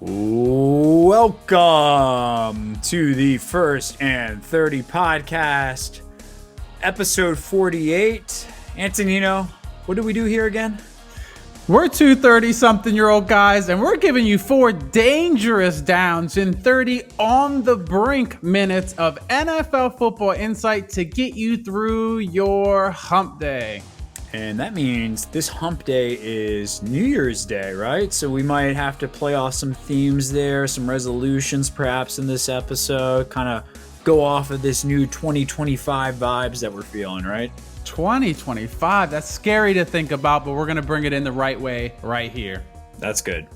Welcome to the First and 30 podcast, episode 48. Antonino, what do we do here again? We're two 30-something-year-old guys, and we're giving you 4 dangerous downs in 30 on the brink minutes of NFL football insight to get you through your hump day. And that means this hump day is New Year's Day, right? So we might have to play off some themes there, some resolutions perhaps in this episode, kind of go off of this new 2025 vibes that we're feeling, right? 2025, that's scary to think about, but we're going to bring it in the right way right here. That's good.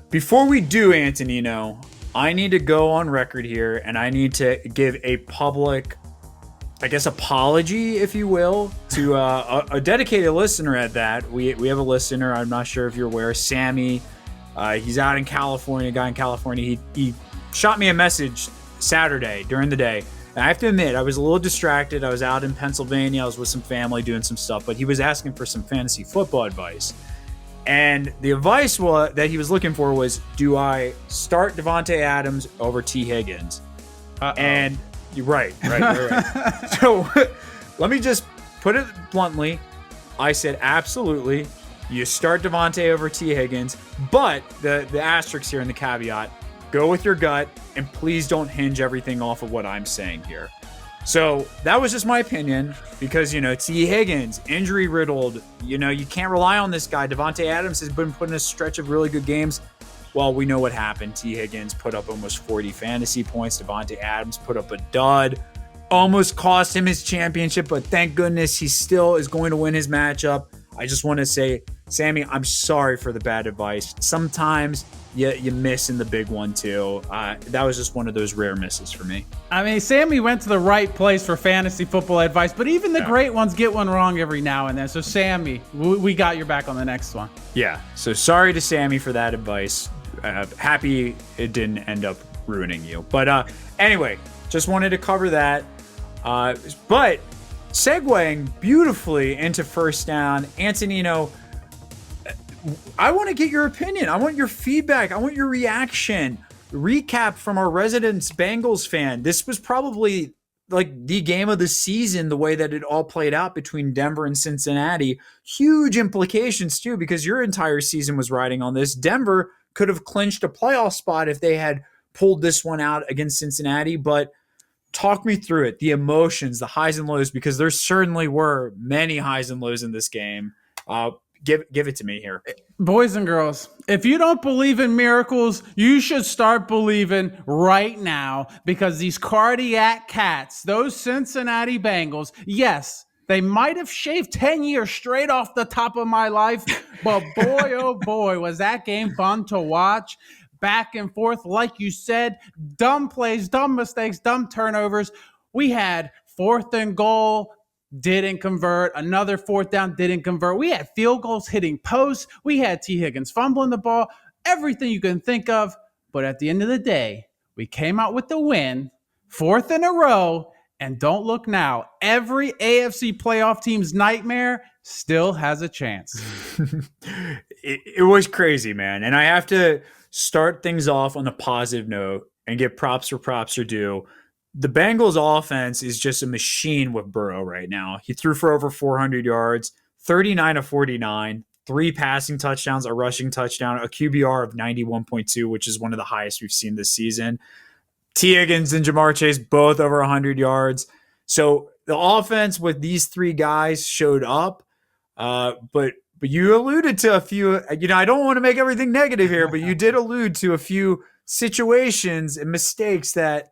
Before we do, Antonino, I need to go on record here and I need to give a public, I guess, apology, if you will, to a dedicated listener at that. We have a listener, I'm not sure if you're aware, Sammy. He's out in California, a guy in California. He shot me a message Saturday during the day. And I have to admit, I was a little distracted. I was out in Pennsylvania. I was with some family doing some stuff, but he was asking for some fantasy football advice. And the advice that he was looking for was, do I start Devontae Adams over T. Higgins? And you're right. So let me just put it bluntly. I said, absolutely. You start Devontae over T. Higgins, but the asterisk here and the caveat, go with your gut, and please don't hinge everything off of what I'm saying here. So that was just my opinion because, T. Higgins, injury riddled, you can't rely on this guy. Devontae Adams has been put in a stretch of really good games. Well, we know what happened. T. Higgins put up almost 40 fantasy points. Devontae Adams put up a dud. Almost cost him his championship, but thank goodness he still is going to win his matchup. I just want to say, Sammy, I'm sorry for the bad advice. Sometimes you miss in the big one too. That was just one of those rare misses for me. I mean, Sammy went to the right place for fantasy football advice, but even the great ones get one wrong every now and then. So, Sammy, we got your back on the next one. Yeah, so sorry to Sammy for that advice. Happy it didn't end up ruining you. But anyway, just wanted to cover that. But segueing beautifully into first down, Antonino, I want to get your opinion. I want your feedback. I want your reaction. Recap from our resident Bengals fan. This was probably like the game of the season, the way that it all played out between Denver and Cincinnati. Huge implications too, because your entire season was riding on this. Denver could have clinched a playoff spot if they had pulled this one out against Cincinnati. But talk me through it, the emotions, the highs and lows, because there certainly were many highs and lows in this game. Give it to me here. Boys and girls, if you don't believe in miracles, you should start believing right now, because these cardiac cats, those Cincinnati Bengals, yes, they might have shaved 10 years straight off the top of my life, but boy, oh boy, was that game fun to watch. Back and forth, like you said, dumb plays, dumb mistakes, dumb turnovers. We had 4th and goal, didn't convert. Another 4th down, didn't convert. We had field goals hitting posts. We had T. Higgins fumbling the ball. Everything you can think of. But at the end of the day, we came out with the win, 4th in a row. And don't look now. Every AFC playoff team's nightmare still has a chance. It was crazy, man. And I have to start things off on a positive note and give props where props are due. The Bengals offense is just a machine with Burrow right now. He threw for over 400 yards, 39 of 49, 3 passing touchdowns, a rushing touchdown, a QBR of 91.2, which is one of the highest we've seen this season. T. Higgins and Jamar Chase both over 100 yards. So the offense with these 3 guys showed up, but you alluded to a few, I don't want to make everything negative here, but you did allude to a few situations and mistakes that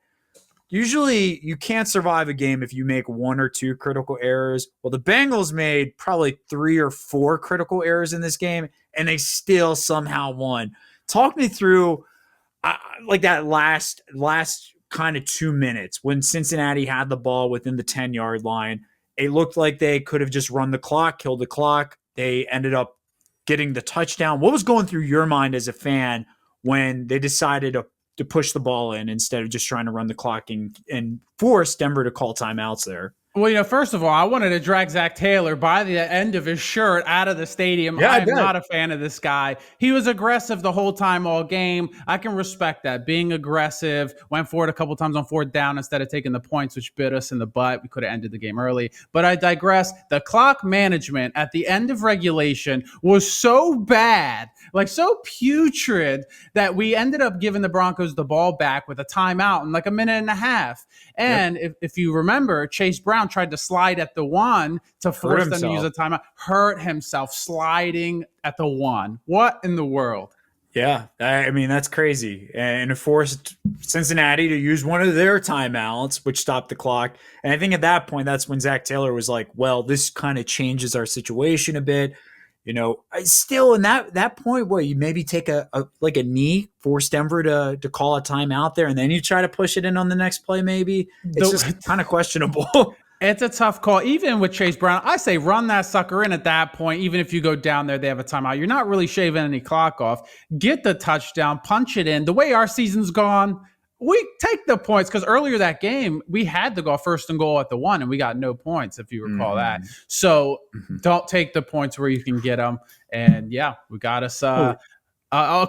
usually you can't survive a game if you make 1 or 2 critical errors. Well, the Bengals made probably 3 or 4 critical errors in this game, and they still somehow won. Talk me through like that last kind of 2 minutes when Cincinnati had the ball within the 10-yard line. It looked like they could have just run the clock, killed the clock. They ended up getting the touchdown. What was going through your mind as a fan when they decided to push the ball in instead of just trying to run the clock and force Denver to call timeouts there? Well, first of all, I wanted to drag Zach Taylor by the end of his shirt out of the stadium. Yeah, I I am bet. not a fan of this guy. He was aggressive the whole time, all game. I can respect that. Being aggressive, went for it a couple times on fourth down instead of taking the points, which bit us in the butt. We could have ended the game early. But I digress. The clock management at the end of regulation was so bad, like so putrid, that we ended up giving the Broncos the ball back with a timeout in like a minute and a half. Yep. And if you remember, Chase Brown tried to slide at the one to Hurt force them to use himself. a timeout, hurt himself sliding at the one. What in the world? Yeah, I mean that's crazy, and it forced Cincinnati to use one of their timeouts, which stopped the clock. And I think at that point, that's when Zach Taylor was like, "Well, this kind of changes our situation a bit." I still in that point, what you maybe take a knee, force Denver to call a timeout there, and then you try to push it in on the next play. Maybe it's just kind of questionable. It's a tough call. Even with Chase Brown, I say run that sucker in at that point. Even if you go down there, they have a timeout. You're not really shaving any clock off. Get the touchdown, punch it in. The way our season's gone, we take the points because earlier that game, we had to go first and goal at the one, and we got no points, if you recall that. So don't take the points where you can get them. And yeah, we got us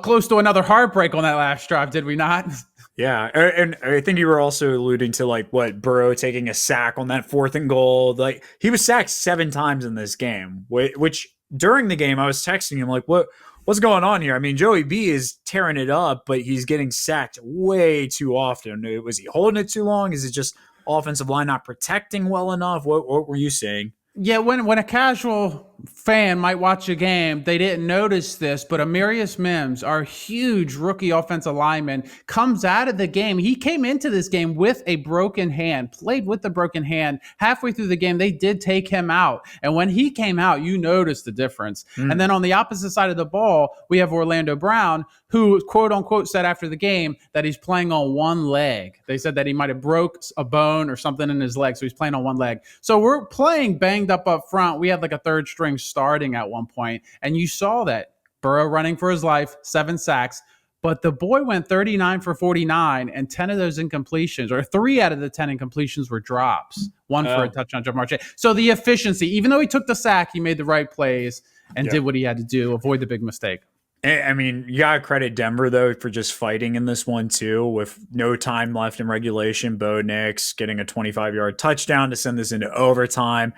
close to another heartbreak on that last drive, did we not? Yeah, and I think you were also alluding to like what Burrow taking a sack on that fourth and goal. Like he was sacked 7 times in this game, which during the game I was texting him like, what's going on here? I mean, Joey B is tearing it up, but he's getting sacked way too often. Was he holding it too long? Is it just offensive line not protecting well enough? What were you saying? Yeah, when a casual fan might watch a game, they didn't notice this, but Amarius Mims, our huge rookie offensive lineman, comes out of the game. He came into this game with a broken hand, played with the broken hand. Halfway through the game, they did take him out. And when he came out, you noticed the difference. And then on the opposite side of the ball, we have Orlando Brown, who quote unquote said after the game that he's playing on one leg. They said that he might have broke a bone or something in his leg, so he's playing on one leg. So we're playing banged up front. We had like a third string starting at one point, and you saw that Burrow running for his life, 7 sacks. But the boy went 39 for 49, and 10 of those incompletions, or 3 out of the 10 incompletions were drops. One for a touchdown, Jeff Marche. So the efficiency, even though he took the sack, he made the right plays and did what he had to do, avoid the big mistake. I mean, you gotta credit Denver though for just fighting in this one too, with no time left in regulation. Bo Nix getting a 25-yard touchdown to send this into overtime.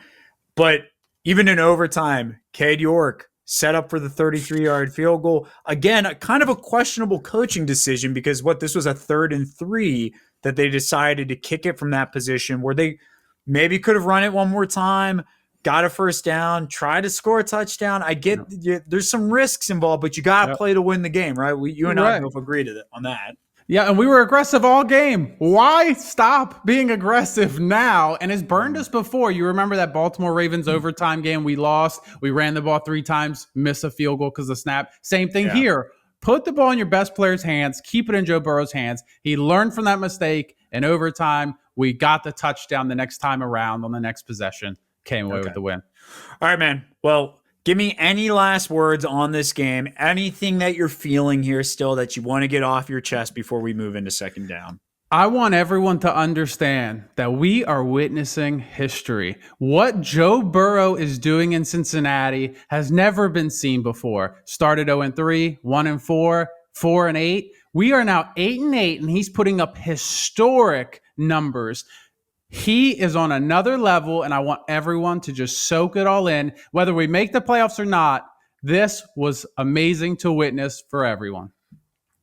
But even in overtime, Cade York set up for the 33-yard field goal. Again, kind of a questionable coaching decision because this was a 3rd and 3 that they decided to kick it from that position where they maybe could have run it one more time, got a first down, try to score a touchdown. I get there's some risks involved, but you got to play to win the game, right? You and I both agreed on that. Yeah, and we were aggressive all game. Why stop being aggressive now? And it's burned us before. You remember that Baltimore Ravens overtime game we lost? We ran the ball 3 times, missed a field goal because of snap. Same thing here. Put the ball in your best player's hands. Keep it in Joe Burrow's hands. He learned from that mistake. In overtime, we got the touchdown the next time around on the next possession. Came away with the win. All right, man. Well, give me any last words on this game. Anything that you're feeling here still that you want to get off your chest before we move into second down. I want everyone to understand that we are witnessing history. What Joe Burrow is doing in Cincinnati has never been seen before. Started 0-3, 1-4, 4-8. We are now 8-8, and he's putting up historic numbers. He is on another level, and I want everyone to just soak it all in. Whether we make the playoffs or not, this was amazing to witness for everyone.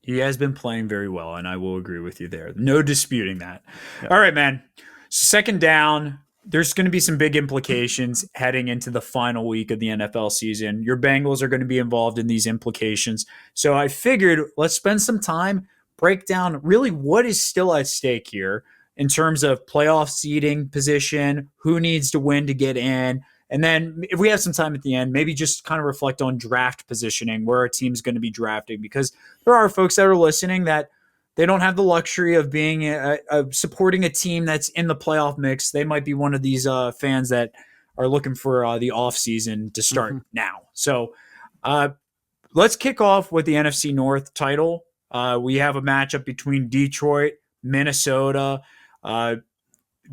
He has been playing very well, and I will agree with you there. No disputing that. Yep. All right, man. Second down, there's going to be some big implications heading into the final week of the NFL season. Your Bengals are going to be involved in these implications. So I figured let's spend some time, break down really what is still at stake here in terms of playoff seeding position, who needs to win to get in. And then if we have some time at the end, maybe just kind of reflect on draft positioning, where our team's going to be drafting, because there are folks that are listening that they don't have the luxury of being supporting a team that's in the playoff mix. They might be one of these fans that are looking for the offseason to start now. So let's kick off with the NFC North title. We have a matchup between Detroit, Minnesota.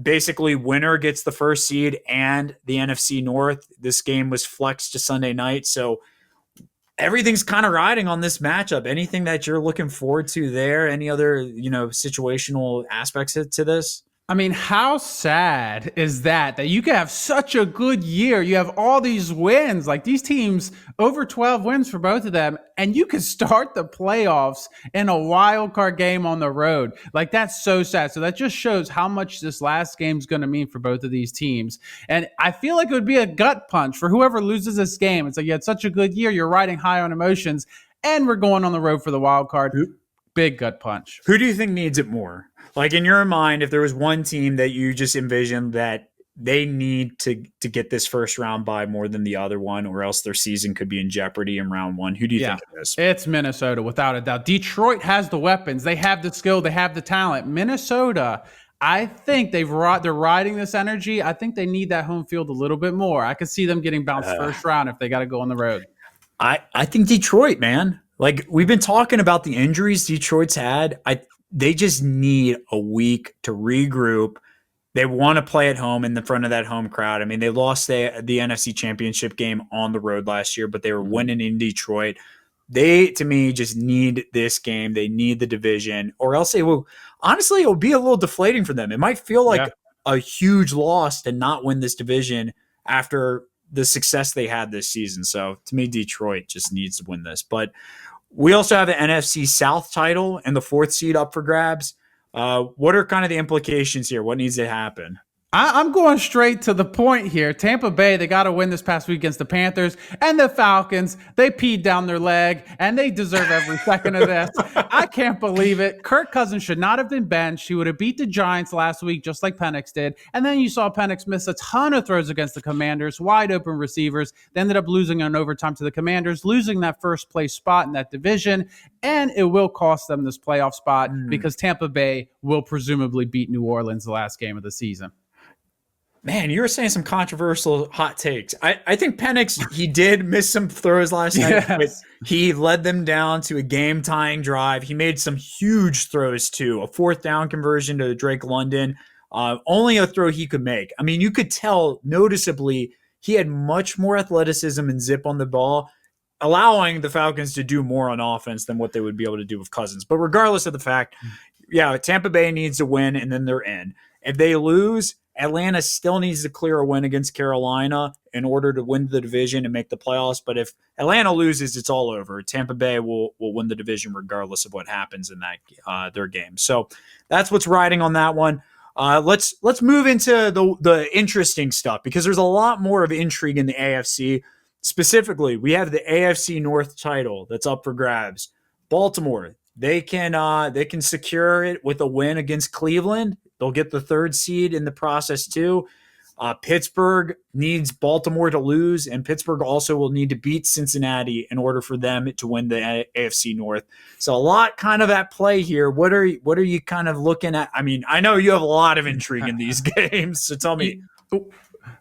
basically winner gets the first seed and the NFC North. This game was flexed to Sunday night, so everything's kind of riding on this matchup. Anything that you're looking forward to there? Any other, situational aspects to this? I mean, how sad is that you could have such a good year? You have all these wins, like these teams, over 12 wins for both of them, and you could start the playoffs in a wild card game on the road. Like, that's so sad. So that just shows how much this last game is going to mean for both of these teams. And I feel like it would be a gut punch for whoever loses this game. It's like, you had such a good year, you're riding high on emotions, and we're going on the road for the wild card. Big gut punch. Who do you think needs it more? Like, in your mind, if there was one team that you just envisioned that they need to get this first round by more than the other one, or else their season could be in jeopardy in round one, who do you think it is? It's Minnesota, without a doubt. Detroit has the weapons. They have the skill. They have the talent. Minnesota, I think they're riding this energy. I think they need that home field a little bit more. I could see them getting bounced first round if they got to go on the road. I think Detroit, man. Like, we've been talking about the injuries Detroit's had. They just need a week to regroup. They want to play at home in the front of that home crowd. I mean, they lost the NFC Championship game on the road last year, but they were winning in Detroit. They, to me, just need this game. They need the division, or else it will be a little deflating for them. It might feel like a huge loss to not win this division after the success they had this season. So, to me, Detroit just needs to win this. But we also have an NFC South title and the 4th seed up for grabs. What are kind of the implications here? What needs to happen? I'm going straight to the point here. Tampa Bay, they got to win this past week against the Panthers, and the Falcons, they peed down their leg, and they deserve every second of this. I can't believe it. Kirk Cousins should not have been benched. He would have beat the Giants last week, just like Penix did. And then you saw Penix miss a ton of throws against the Commanders, wide open receivers. They ended up losing in overtime to the Commanders, losing that first place spot in that division. And it will cost them this playoff spot because Tampa Bay will presumably beat New Orleans the last game of the season. Man, you were saying some controversial hot takes. I think Penix, he did miss some throws last night, but he led them down to a game-tying drive. He made some huge throws, too. A 4th down conversion to Drake London. Only a throw he could make. I mean, you could tell noticeably he had much more athleticism and zip on the ball, allowing the Falcons to do more on offense than what they would be able to do with Cousins. But regardless of the fact, Tampa Bay needs to win, and then they're in. If they lose, Atlanta still needs to clear a win against Carolina in order to win the division and make the playoffs. But if Atlanta loses, it's all over. Tampa Bay will win the division regardless of what happens in that their game. So that's what's riding on that one. Let's move into the interesting stuff, because there's a lot more of intrigue in the AFC. Specifically, we have the AFC North title that's up for grabs. Baltimore, they can secure it with a win against Cleveland. They'll get the 3rd seed in the process too. Pittsburgh needs Baltimore to lose, and Pittsburgh also will need to beat Cincinnati in order for them to win the AFC North. So a lot kind of at play here. What are you kind of looking at? I mean, I know you have a lot of intrigue in these games, so tell me.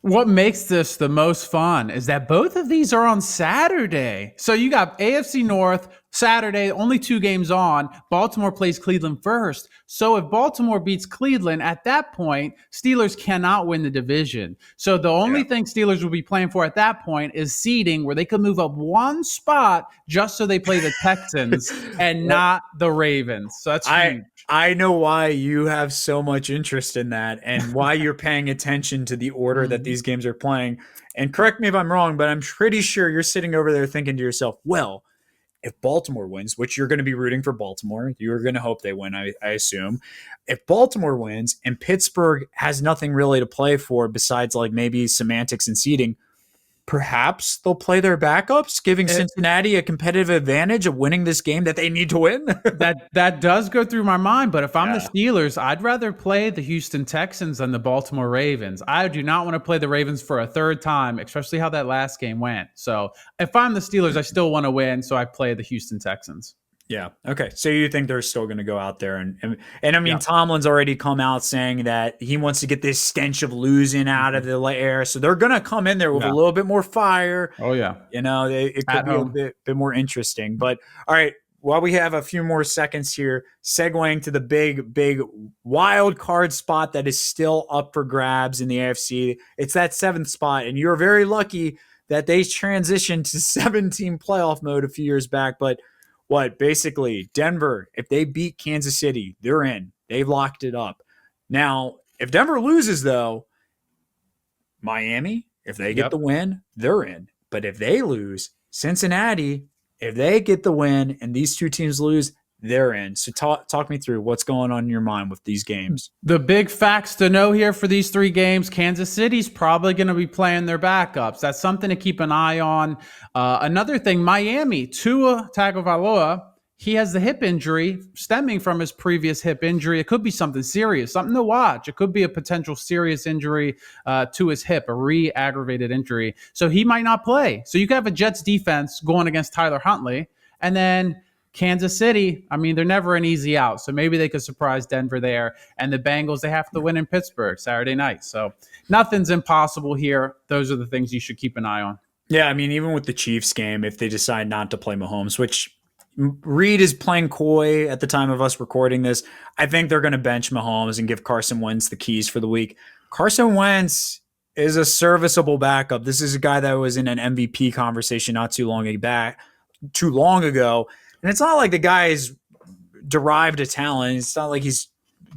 What makes this the most fun is that both of these are on Saturday. So you got AFC North Saturday, only 2 games on. Baltimore plays Cleveland first. So if Baltimore beats Cleveland, at that point, Steelers cannot win the division. So the only thing Steelers will be playing for at that point is seeding, where they could move up 1 spot just so they play the Texans and not the Ravens. So that's huge. I know why you have so much interest in that and why you're paying attention to the order that these games are playing. And correct me if I'm wrong, but I'm pretty sure you're sitting over there thinking to yourself, well, if Baltimore wins, which you're going to be rooting for Baltimore, you're going to hope they win, I assume. If Baltimore wins and Pittsburgh has nothing really to play for besides like maybe semantics and seeding, perhaps they'll play their backups, giving Cincinnati a competitive advantage of winning this game that they need to win. That does go through my mind, but if I'm the Steelers, I'd rather play the Houston Texans than the Baltimore Ravens. I do not want to play the Ravens for a 3rd time, especially how that last game went. So if I'm the Steelers, I still want to win, so I play the Houston Texans. Yeah. Okay. So you think they're still going to go out there and I mean, Tomlin's already come out saying that he wants to get this stench of losing out of the air. So they're going to come in there with a little bit more fire. Oh yeah. It could be a bit more interesting, but all right. while we have a few more seconds here, segueing to the big wild card spot that is still up for grabs in the AFC. It's that 7th spot, and you're very lucky that they transitioned to 17 playoff mode a few years back. But basically, Denver, if they beat Kansas City, they're in. They've locked it up. Now, if Denver loses, though, Miami, if they get the win, they're in. But if they lose, Cincinnati, if they get the win and these two teams lose, they're in. So talk me through what's going on in your mind with these games. The big facts to know here for these 3 games, Kansas City's probably going to be playing their backups. That's something to keep an eye on. Another thing, Miami, Tua Tagovailoa, he has the hip injury stemming from his previous hip injury. It could be something serious, something to watch. It could be a potential serious injury to his hip, a re-aggravated injury. So he might not play. So you could have a Jets defense going against Tyler Huntley. And then Kansas City, I mean, they're never an easy out. So maybe they could surprise Denver there. And the Bengals, they have to win in Pittsburgh Saturday night. So nothing's impossible here. Those are the things you should keep an eye on. Yeah, I mean, even with the Chiefs game, if they decide not to play Mahomes, which Reed is playing coy at the time of us recording this, I think they're going to bench Mahomes and give Carson Wentz the keys for the week. Carson Wentz is a serviceable backup. This is a guy that was in an MVP conversation not too long ago. And it's not like the guy's derived a talent. It's not like he's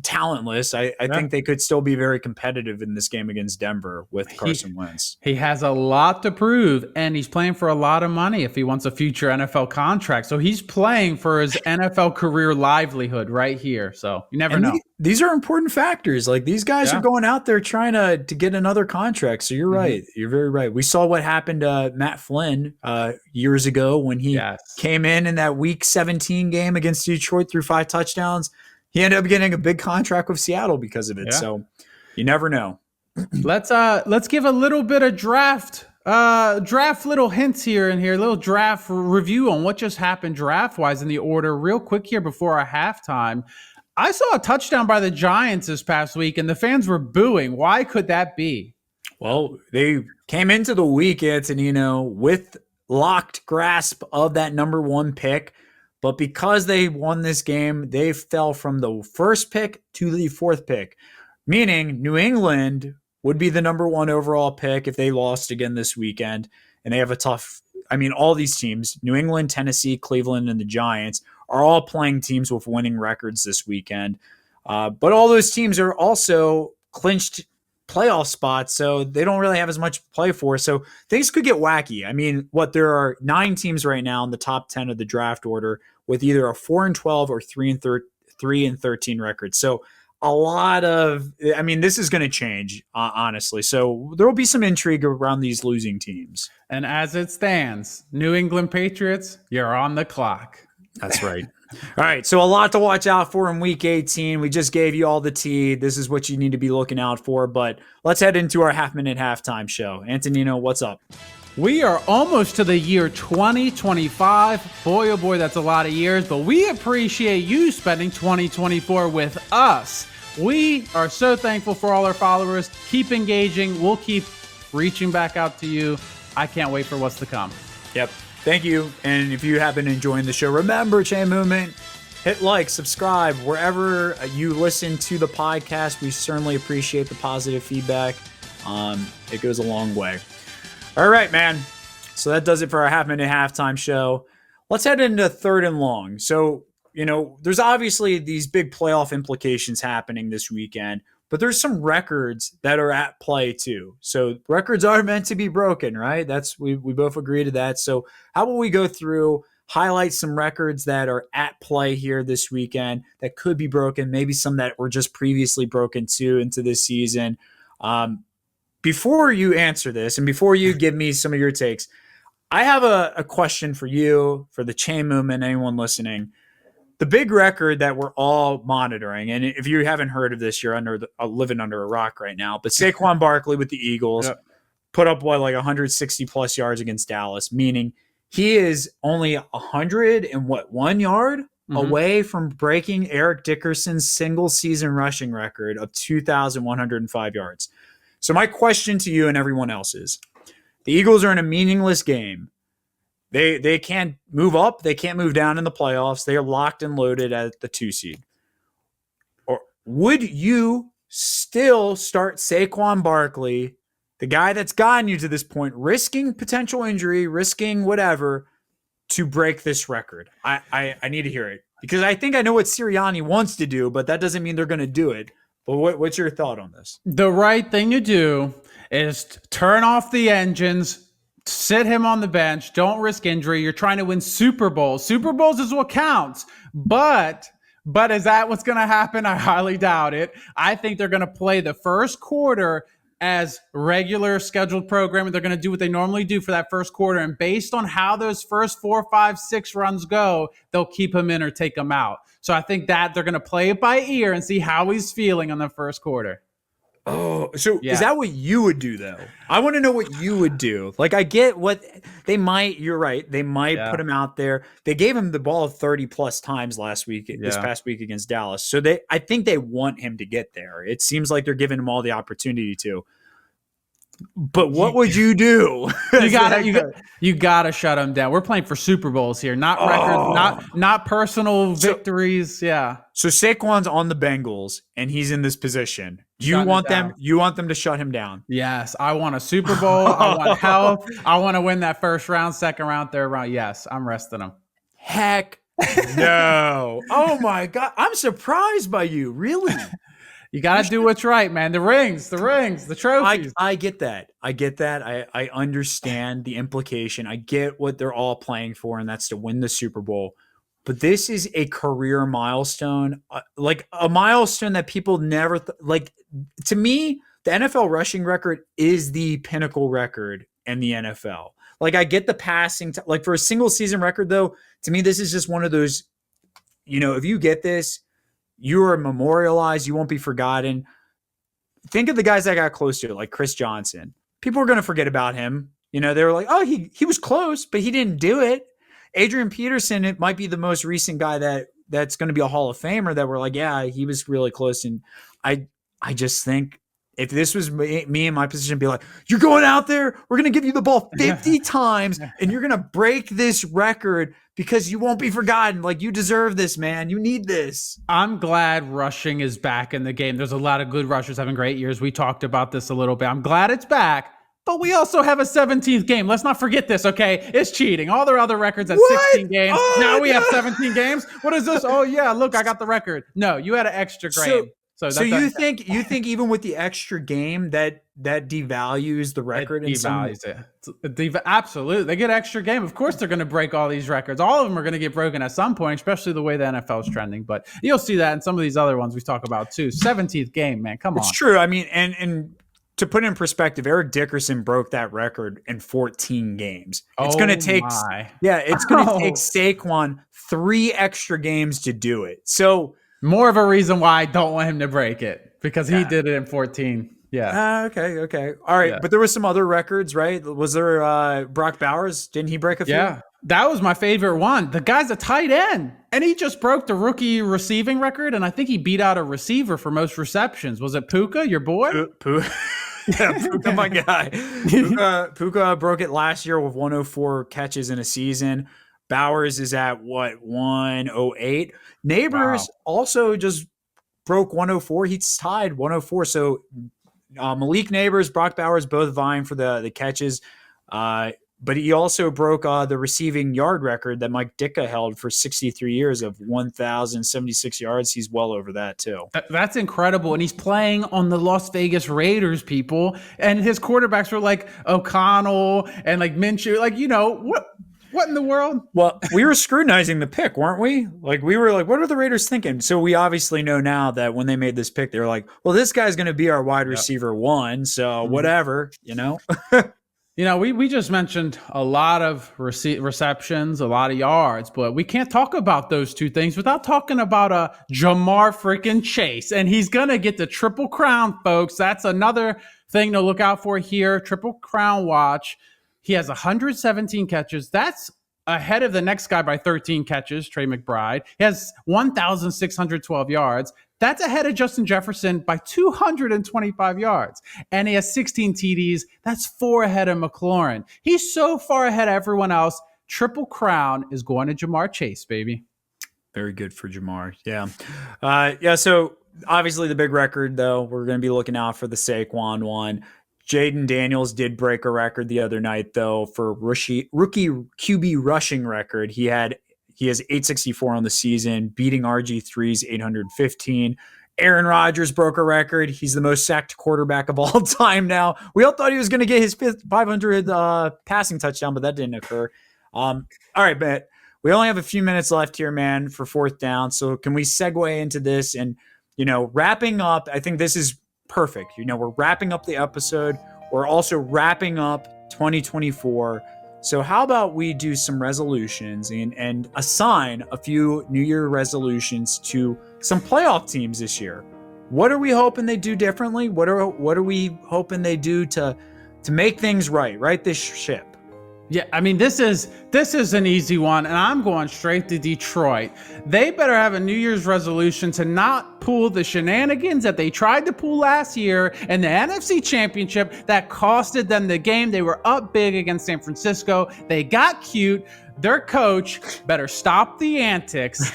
talentless. I think they could still be very competitive in this game against Denver with Carson Wentz. He has a lot to prove, and he's playing for a lot of money if he wants a future NFL contract. So he's playing for his NFL career livelihood right here. So you never know. These are important factors. Like, these guys are going out there trying to get another contract. So you're right. You're very right. We saw what happened to Matt Flynn years ago when he came in that Week 17 game against Detroit, threw 5 touchdowns. He ended up getting a big contract with Seattle because of it. Yeah. So you never know. Let's give a little bit of draft little hints here and here, a little draft review on what just happened draft-wise in the order real quick here before our halftime. I saw a touchdown by the Giants this past week, and the fans were booing. Why could that be? Well, they came into the week, Antonino, with locked grasp of that number 1 pick. But because they won this game, they fell from the first pick to the 4th pick, meaning New England would be the number 1 overall pick if they lost again this weekend. And they have all these teams, New England, Tennessee, Cleveland, and the Giants, are all playing teams with winning records this weekend. But all those teams are also clinched playoff spots, so they don't really have as much to play for. So things could get wacky. I mean, there are 9 teams right now in the top 10 of the draft order with either a 4-12 or 3-13 record. So this is going to change, honestly. So there will be some intrigue around these losing teams. And as it stands, New England Patriots, you're on the clock. That's right. All right, so a lot to watch out for in Week 18. We just gave you all the tea. This is what you need to be looking out for. But let's head into our half-minute halftime show. Antonino, what's up? We are almost to the year 2025. Boy, oh boy, that's a lot of years. But we appreciate you spending 2024 with us. We are so thankful for all our followers. Keep engaging. We'll keep reaching back out to you. I can't wait for what's to come. Yep. Thank you. And if you have been enjoying the show, remember, Chain Movement, hit like, subscribe, wherever you listen to the podcast. We certainly appreciate the positive feedback. It goes a long way. All right, man. So that does it for our half-minute halftime show. Let's head into 3rd and long. So, there's obviously these big playoff implications happening this weekend, but there's some records that are at play too. So records are meant to be broken, right? We both agree to that. So how about we go through, highlight some records that are at play here this weekend that could be broken, maybe some that were just previously broken too into this season. Before you answer this and before you give me some of your takes, I have a question for you, for the Chain Movement, anyone listening. The big record that we're all monitoring, and if you haven't heard of this, you're living under a rock right now, but Saquon Barkley with the Eagles put up, 160 plus yards against Dallas, meaning he is only 101 yard away from breaking Eric Dickerson's single season rushing record of 2,105 yards. So my question to you and everyone else is, the Eagles are in a meaningless game. They can't move up. They can't move down in the playoffs. They are locked and loaded at the 2 seed. Or would you still start Saquon Barkley, the guy that's gotten you to this point, risking potential injury, risking whatever, to break this record? I need to hear it, because I think I know what Sirianni wants to do, but that doesn't mean they're going to do it. But what's your thought on this? The right thing to do is turn off the engines, sit him on the bench, don't risk injury. You're trying to win Super Bowls. Super Bowls is what counts. But is that what's going to happen? I highly doubt it. I think they're going to play the first quarter as regular scheduled programming. They're going to do what they normally do for that first quarter. And based on how those first 4, 5, 6 runs go, they'll keep him in or take him out. So I think that they're going to play it by ear and see how he's feeling on the first quarter. Oh, so is that what you would do, though? I want to know what you would do. Like, I get what they might, you're right, they might put him out there. They gave him the ball 30 plus times this past week against Dallas. So I think they want him to get there. It seems like they're giving him all the opportunity to. But what would you do? You gotta shut him down. We're playing for Super Bowls here, not records, not personal victories. Yeah. So Saquon's on the Bengals and he's in this position. You want them to shut him down? Yes. I want a Super Bowl. I want health. I want to win that first round, second round, third round. Yes, I'm resting him. Heck no. Oh my God. I'm surprised by you. Really? You got to do what's right, man. The rings, the trophies. I get that. I understand the implication. I get what they're all playing for, and that's to win the Super Bowl. But this is a career milestone, like a milestone that people never to me, the NFL rushing record is the pinnacle record in the NFL. Like, I get the passing, like for a single season record, though, to me, this is just one of those, if you get this, you are memorialized. You won't be forgotten. Think of the guys that got close to it, like Chris Johnson. People are going to forget about him. They were like, oh, he was close, but he didn't do it. Adrian Peterson, it might be the most recent guy that's going to be a Hall of Famer that we're like, yeah, he was really close. And I just think if this was me in my position, be like, you're going out there, we're going to give you the ball 50 times, and you're going to break this record because you won't be forgotten. Like, you deserve this, man. You need this. I'm glad rushing is back in the game. There's a lot of good rushers having great years. We talked about this a little bit. I'm glad it's back, but we also have a 17th game. Let's not forget this, okay? It's cheating. All their other records at 16 games. Now we have 17 games. What is this? Oh, yeah, look, I got the record. No, you had an extra game. So you think even with the extra game that devalues the record? It devalues it. Absolutely. They get extra game. Of course they're going to break all these records. All of them are going to get broken at some point, especially the way the NFL is trending. But you'll see that in some of these other ones we talk about too. 17th game, man. Come on. It's true. I mean, and to put it in perspective, Eric Dickerson broke that record in 14 games. It's going to take take Saquon 3 extra games to do it. So more of a reason why I don't want him to break it, because he did it in 14. Yeah. Okay. All right. Yeah. But there were some other records, right? Was there Brock Bowers? Didn't he break a few? Yeah. That was my favorite one. The guy's a tight end, and he just broke the rookie receiving record, and I think he beat out a receiver for most receptions. Was it Puka, your boy? Yeah, Puka, my guy. Puka broke it last year with 104 catches in a season. Bowers is at 108. Neighbors also just broke 104. He's tied 104. So Malik Neighbors, Brock Bowers, both vying for the catches. But he also broke the receiving yard record that Mike Ditka held for 63 years of 1,076 yards. He's well over that too. That's incredible. And he's playing on the Las Vegas Raiders, people. And his quarterbacks were like O'Connell and like Minshew. Like, what in the world? Well, we were scrutinizing the pick, weren't we? Like, we were like, what are the Raiders thinking? So we obviously know now that when they made this pick, they were like, well, this guy's going to be our wide receiver 1. So whatever, we just mentioned a lot of receptions, a lot of yards, but we can't talk about those two things without talking about a Jamar freaking Chase. And he's going to get the Triple Crown, folks. That's another thing to look out for here. Triple Crown watch. He has 117 catches. That's ahead of the next guy by 13 catches, Trey McBride. He has 1,612 yards. That's ahead of Justin Jefferson by 225 yards. And he has 16 TDs. That's 4 ahead of McLaurin. He's so far ahead of everyone else. Triple crown is going to Jamar Chase, baby. Very good for Jamar. Yeah. So obviously the big record, though, we're going to be looking out for the Saquon one. Jaden Daniels did break a record the other night, though, for rookie QB rushing record. He has 864 on the season, beating RG3's 815. Aaron Rodgers broke a record. He's the most sacked quarterback of all time now. We all thought he was going to get his 500 passing touchdown, but that didn't occur. All right, but we only have a few minutes left here, man, for fourth down. So can we segue into this and, wrapping up? I think this is perfect. We're wrapping up the episode. We're also wrapping up 2024. So how about we do some resolutions and assign a few New Year resolutions to some playoff teams this year? What are we hoping they do differently? What are we hoping they do to make things right this ship? Yeah, I mean, this is an easy one, and I'm going straight to Detroit. They better have a New Year's resolution to not pull the shenanigans that they tried to pull last year in the NFC Championship that costed them the game. They were up big against San Francisco. They got cute. Their coach better stop the antics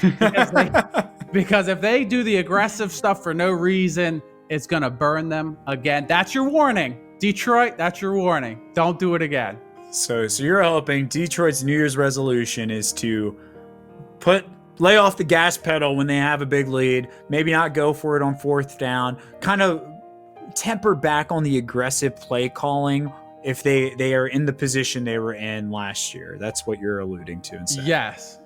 because if they do the aggressive stuff for no reason, it's going to burn them again. That's your warning. Detroit, that's your warning. Don't do it again. So you're hoping Detroit's New Year's resolution is to lay off the gas pedal when they have a big lead, maybe not go for it on fourth down, kind of temper back on the aggressive play calling if they are in the position they were in last year. That's what you're alluding to. Yes.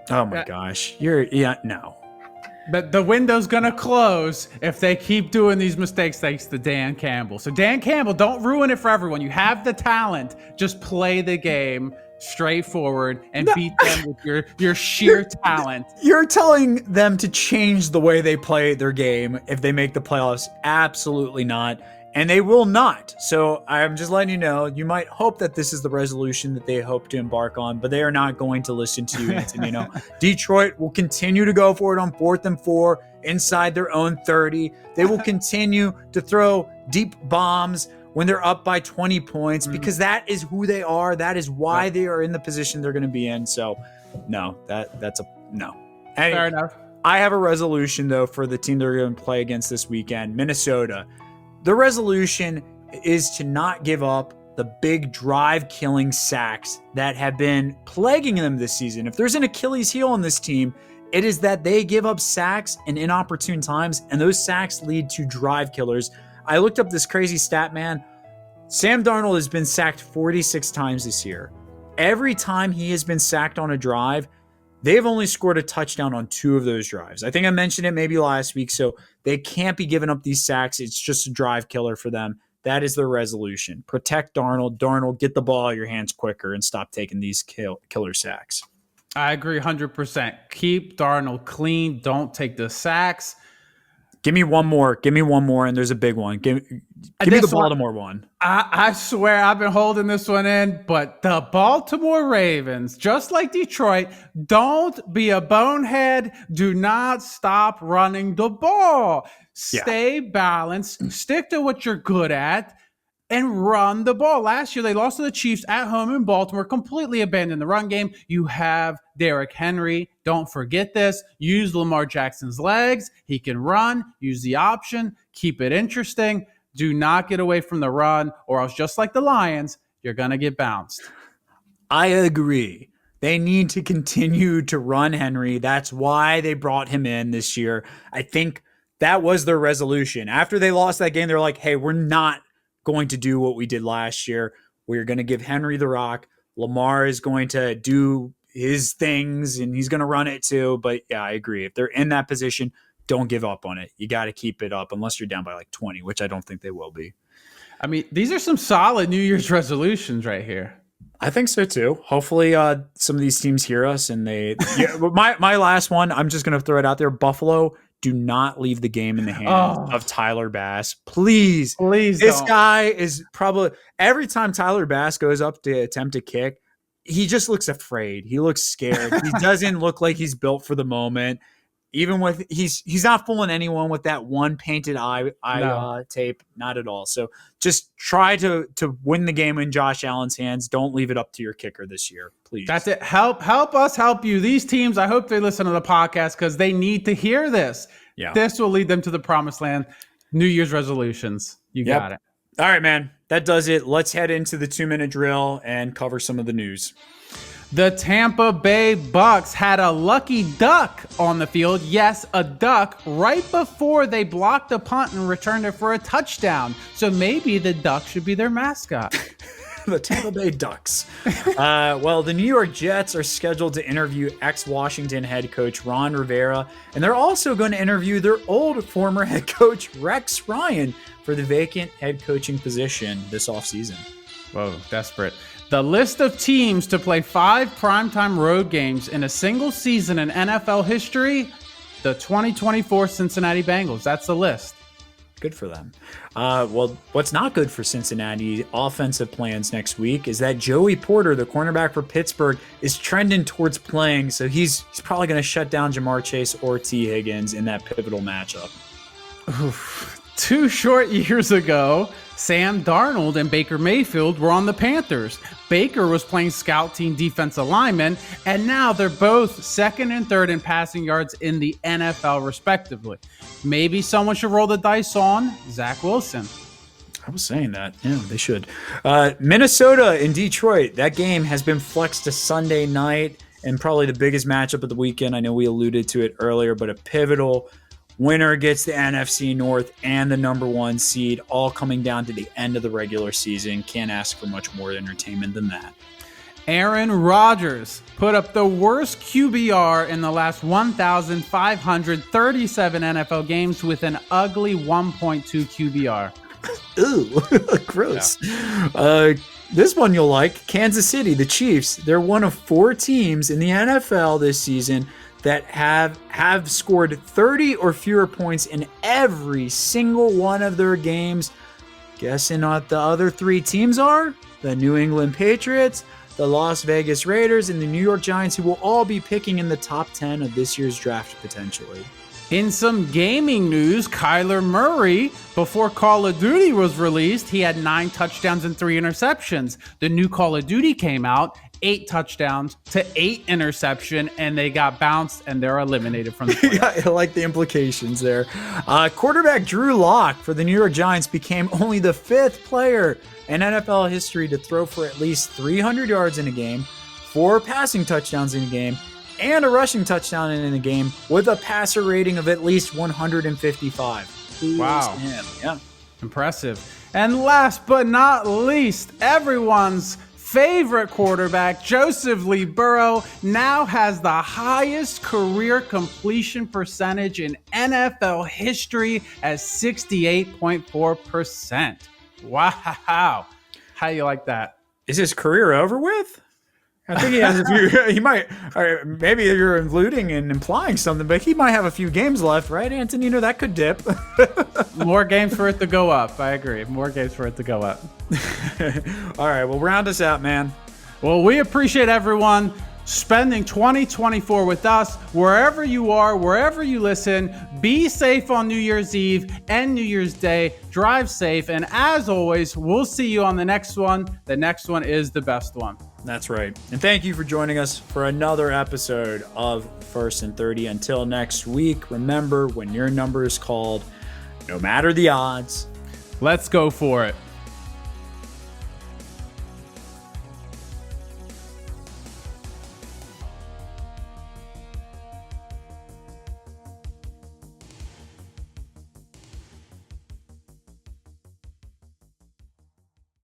Oh my gosh. No. But the window's going to close if they keep doing these mistakes thanks to Dan Campbell. So Dan Campbell, don't ruin it for everyone. You have the talent. Just play the game straightforward and beat them with your sheer talent. You're telling them to change the way they play their game if they make the playoffs? Absolutely not. And they will not. So I'm just letting you know, you might hope that this is the resolution that they hope to embark on, but they are not going to listen to you, Antonino. Detroit will continue to go for it on 4th and 4 inside their own 30. They will continue to throw deep bombs when they're up by 20 points because that is who they are. That is why they are in the position they're going to be in. So no, that's a no. Fair enough. I have a resolution, though, for the team they're going to play against this weekend, Minnesota. The resolution is to not give up the big drive-killing sacks that have been plaguing them this season. If there's an Achilles heel on this team, it is that they give up sacks in inopportune times, and those sacks lead to drive killers. I looked up this crazy stat, man. Sam Darnold has been sacked 46 times this year. Every time he has been sacked on a drive, they've only scored a touchdown on 2 of those drives. I think I mentioned it maybe last week, so they can't be giving up these sacks. It's just a drive killer for them. That is their resolution. Protect Darnold. Darnold, get the ball out of your hands quicker and stop taking these killer sacks. I agree 100%. Keep Darnold clean. Don't take the sacks. Give me one more, and there's a big one. Give me the Baltimore one. I swear I've been holding this one in, but the Baltimore Ravens, just like Detroit, don't be a bonehead. Do not stop running the ball. Stay balanced. Stick to what you're good at and run the ball. Last year, they lost to the Chiefs at home in Baltimore, completely abandoned the run game. You have Derrick Henry. Don't forget this. Use Lamar Jackson's legs. He can run. Use the option. Keep it interesting. Do not get away from the run, or else, just like the Lions, you're going to get bounced. I agree. They need to continue to run Henry. That's why they brought him in this year. I think that was their resolution. After they lost that game, they're like, hey, we're not going to do what we did last year. We're going to give Henry the rock. Lamar is going to do his things, and he's going to run it too. But yeah, I agree. If they're in that position, don't give up on it. You got to keep it up unless you're down by like 20, which I don't think they will be. I mean, these are some solid New Year's resolutions right here. I think so too. Hopefully some of these teams hear us and they my last one, I'm just going to throw it out there. Buffalo, do not leave the game in the hands of Tyler Bass. Please. This guy is probably every time Tyler Bass goes up to attempt a kick, he just looks afraid. He looks scared. He doesn't look like he's built for the moment. even with he's not fooling anyone with that one painted eye tape, not at all. So just try to win the game in Josh Allen's hands. Don't leave it up to your kicker this year, please. That's it. Help us help you. These teams, I hope they listen to the podcast because they need to hear this. Yeah. This will lead them to the promised land. New Year's resolutions. You got it. All right, man. That does it. Let's head into the 2-minute drill and cover some of the news. The Tampa Bay Bucks had a lucky duck on the field. Yes, a duck right before they blocked a punt and returned it for a touchdown. So maybe the duck should be their mascot. The Tampa Bay Ducks. Well, the New York Jets are scheduled to interview ex-Washington head coach Ron Rivera, and they're also going to interview their old former head coach Rex Ryan for the vacant head coaching position this offseason. Whoa, desperate. The list of teams to play 5 primetime road games in a single season in NFL history, the 2024 Cincinnati Bengals. That's the list. Good for them. Well, what's not good for Cincinnati offensive plans next week is that Joey Porter, the cornerback for Pittsburgh, is trending towards playing. So he's probably going to shut down Jamar Chase or T. Higgins in that pivotal matchup. Oof. 2 short years ago, Sam Darnold and Baker Mayfield were on the Panthers. Baker was playing scout team defensive lineman, and now they're both 2nd and 3rd in passing yards in the NFL, respectively. Maybe someone should roll the dice on Zach Wilson. I was saying that. Yeah, they should. Minnesota and Detroit. That game has been flexed to Sunday night and probably the biggest matchup of the weekend. I know we alluded to it earlier, but a pivotal winner gets the NFC North and the number 1 seed, all coming down to the end of the regular season. Can't ask for much more entertainment than that. Aaron Rodgers put up the worst QBR in the last 1,537 NFL games with an ugly 1.2 QBR. Ooh, gross. Yeah. This one you'll like. Kansas City, the Chiefs. They're one of 4 teams in the NFL this season that have scored 30 or fewer points in every single one of their games. Guessing what the other 3 teams are? The New England Patriots, the Las Vegas Raiders, and the New York Giants, who will all be picking in the top 10 of this year's draft potentially. In some gaming news, Kyler Murray, before Call of Duty was released, he had 9 touchdowns and 3 interceptions. The new Call of Duty came out, 8 touchdowns to 8 interception, and they got bounced and they're eliminated from the playoffs. Yeah, I like the implications there. Quarterback Drew Lock for the New York Giants became only the 5th player in NFL history to throw for at least 300 yards in a game, 4 passing touchdowns in a game, and a rushing touchdown in a game with a passer rating of at least 155. Wow. Yeah. Impressive. And last but not least, everyone's favorite quarterback, Joseph Lee Burrow, now has the highest career completion percentage in NFL history at 68.4%. Wow. How you like that? Is his career over with? I think he has a few. He might, or maybe you're alluding and implying something, but he might have a few games left, right, Antonino? That could dip. More games for it to go up. I agree. More games for it to go up. All right, well, round us out, man. Well, we appreciate everyone spending 2024 with us. Wherever you are, wherever you listen, be safe on New Year's Eve and New Year's Day. Drive safe. And as always, we'll see you on the next one. The next one is the best one. That's right. And thank you for joining us for another episode of First and 30. Until next week, remember, when your number is called, no matter the odds, let's go for it.